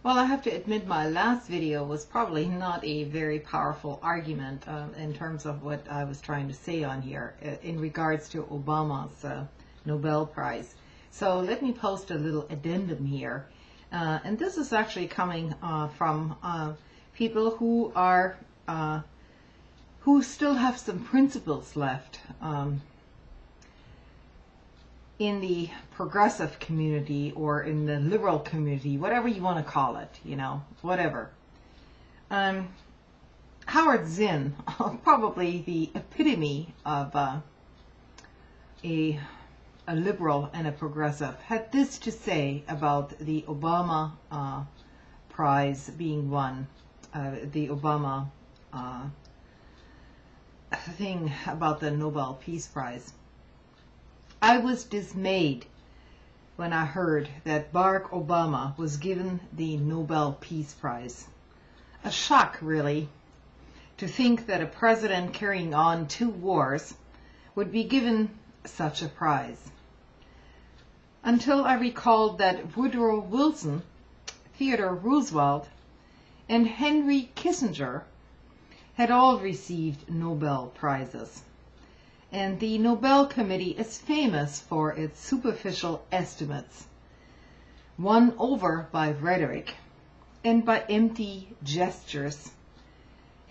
Well, I have to admit my last video was probably not a very powerful argument in terms of what I was trying to say on here in regards to Obama's Nobel Prize. So let me post a little addendum here. And this is actually coming from people who are who still have some principles left in the progressive community or in the liberal community, whatever you want to call it, you know, whatever. Howard Zinn, probably the epitome of a liberal and a progressive, had this to say about the Obama Prize being won, the Obama thing about the Nobel Peace Prize. I was dismayed when I heard that Barack Obama was given the Nobel Peace Prize. A shock, really, to think that a president carrying on 2 wars would be given such a prize. Until I recalled that Woodrow Wilson, Theodore Roosevelt, and Henry Kissinger had all received Nobel Prizes. And the Nobel Committee is famous for its superficial estimates, won over by rhetoric and by empty gestures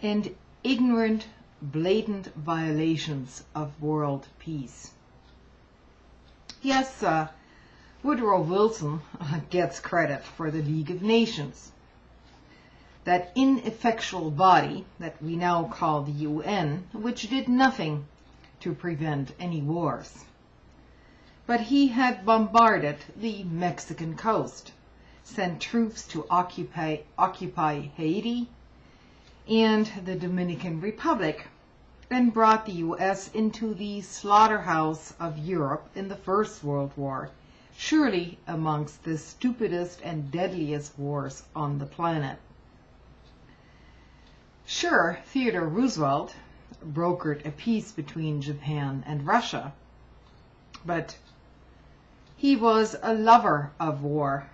and ignorant, blatant violations of world peace. Yes, Woodrow Wilson gets credit for the League of Nations, that ineffectual body that we now call the UN, which did nothing to prevent any wars. But he had bombarded the Mexican coast, sent troops to occupy Haiti and the Dominican Republic, and brought the US into the slaughterhouse of Europe in the First World War, surely amongst the stupidest and deadliest wars on the planet. Sure, Theodore Roosevelt brokered a peace between Japan and Russia, but he was a lover of war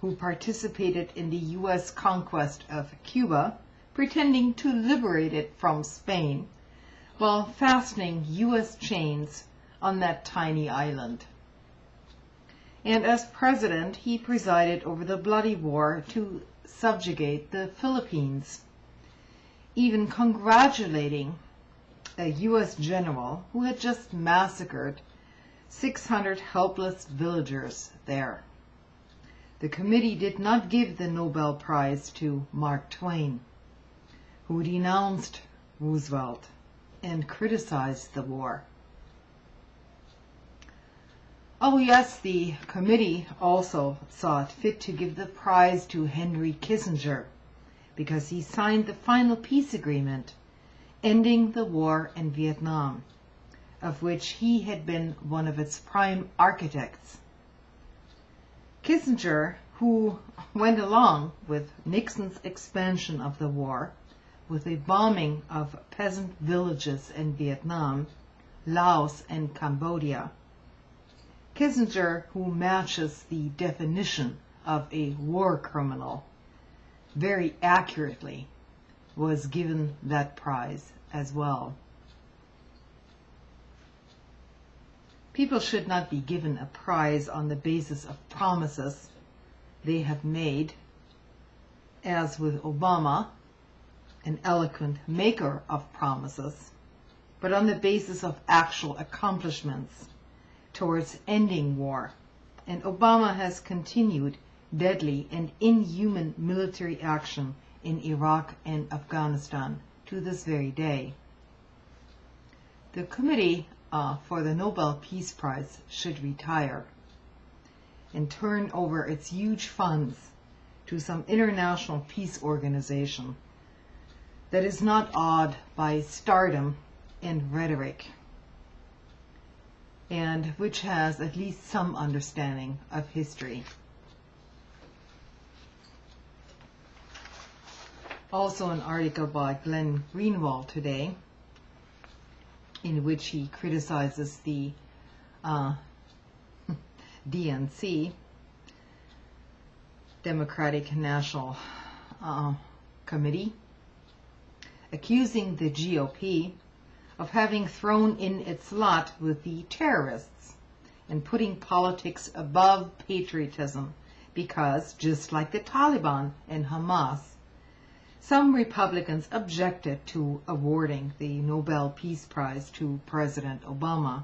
who participated in the US conquest of Cuba, pretending to liberate it from Spain while fastening US chains on that tiny island. And as president, he presided over the bloody war to subjugate the Philippines, even congratulating a U.S. general who had just massacred 600 helpless villagers there. The committee did not give the Nobel Prize to Mark Twain, who denounced Roosevelt and criticized the war. Oh yes, the committee also saw it fit to give the prize to Henry Kissinger because he signed the final peace agreement ending the war in Vietnam, of which he had been one of its prime architects. Kissinger, who went along with Nixon's expansion of the war, with the bombing of peasant villages in Vietnam, Laos, and Cambodia. Kissinger, who matches the definition of a war criminal very accurately, was given that prize as well. People should not be given a prize on the basis of promises they have made, as with Obama, an eloquent maker of promises, but on the basis of actual accomplishments towards ending war. And Obama has continued deadly and inhuman military action in Iraq and Afghanistan to this very day. The committee for the Nobel Peace Prize should retire and turn over its huge funds to some international peace organization that is not awed by stardom and rhetoric, and which has at least some understanding of history. Also an article by Glenn Greenwald today, in which he criticizes the DNC Democratic National Committee, accusing the GOP of having thrown in its lot with the terrorists and putting politics above patriotism because, just like the Taliban and Hamas, some Republicans objected to awarding the Nobel Peace Prize to President Obama.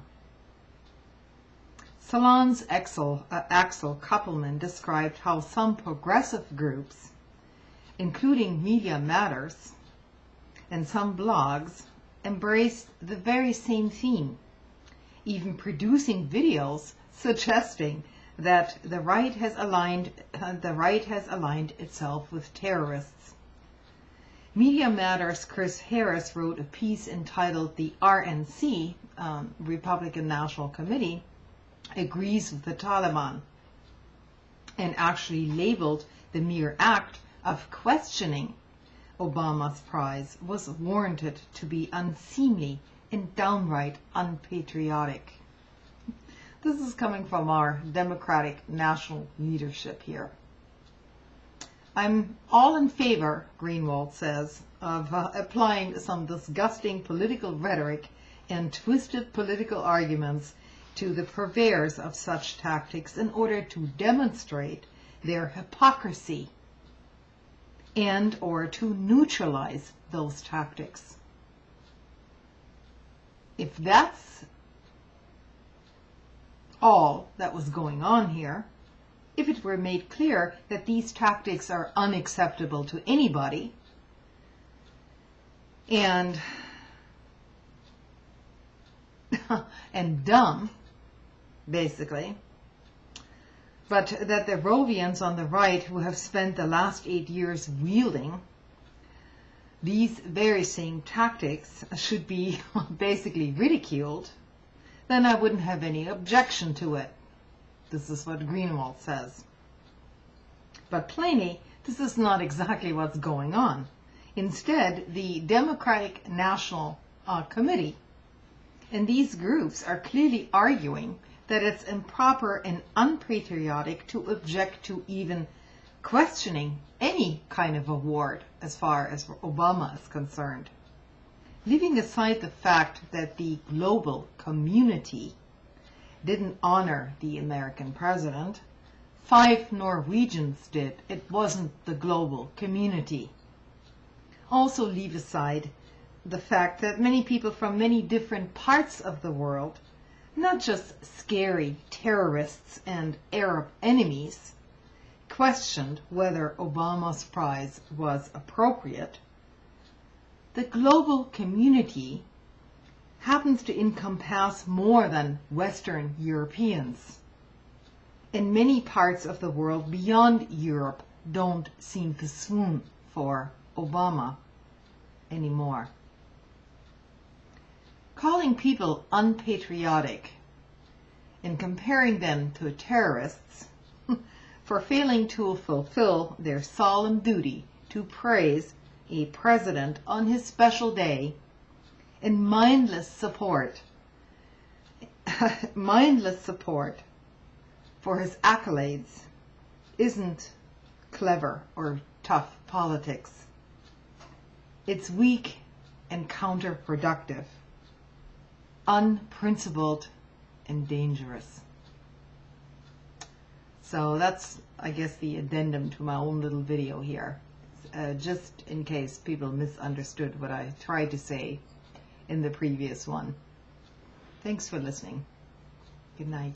Salon's Axel Koppelman described how some progressive groups, including Media Matters and some blogs, embraced the very same theme, even producing videos suggesting that the right has aligned itself with terrorists. Media Matters' Chris Harris wrote a piece entitled "The RNC, Republican National Committee, agrees with the Taliban," and actually labeled the mere act of questioning Obama's prize was warranted to be unseemly and downright unpatriotic. This is coming from our Democratic national leadership here. I'm all in favor, Greenwald says, of applying some disgusting political rhetoric and twisted political arguments to the purveyors of such tactics in order to demonstrate their hypocrisy and or to neutralize those tactics. If that's all that was going on here, if it were made clear that these tactics are unacceptable to anybody and dumb, basically, but that the Rovians on the right who have spent the last 8 years wielding these very same tactics should be basically ridiculed, then I wouldn't have any objection to it. This is what Greenwald says. But plainly, this is not exactly what's going on. Instead, the Democratic National Committee and these groups are clearly arguing that it's improper and unpatriotic to object to even questioning any kind of award as far as Obama is concerned. Leaving aside the fact that the global community didn't honor the American president, 5 Norwegians did. It wasn't the global community. Also leave aside the fact that many people from many different parts of the world, not just scary terrorists and Arab enemies, questioned whether Obama's prize was appropriate. The global community happens to encompass more than Western Europeans. And many parts of the world beyond Europe don't seem to swoon for Obama anymore. Calling people unpatriotic and comparing them to terrorists for failing to fulfill their solemn duty to praise a president on his special day and mindless support for his accolades isn't clever or tough politics. It's weak and counterproductive, unprincipled and dangerous. So that's, I guess, the addendum to my own little video here, just in case people misunderstood what I tried to say in the previous one. Thanks for listening. Good night.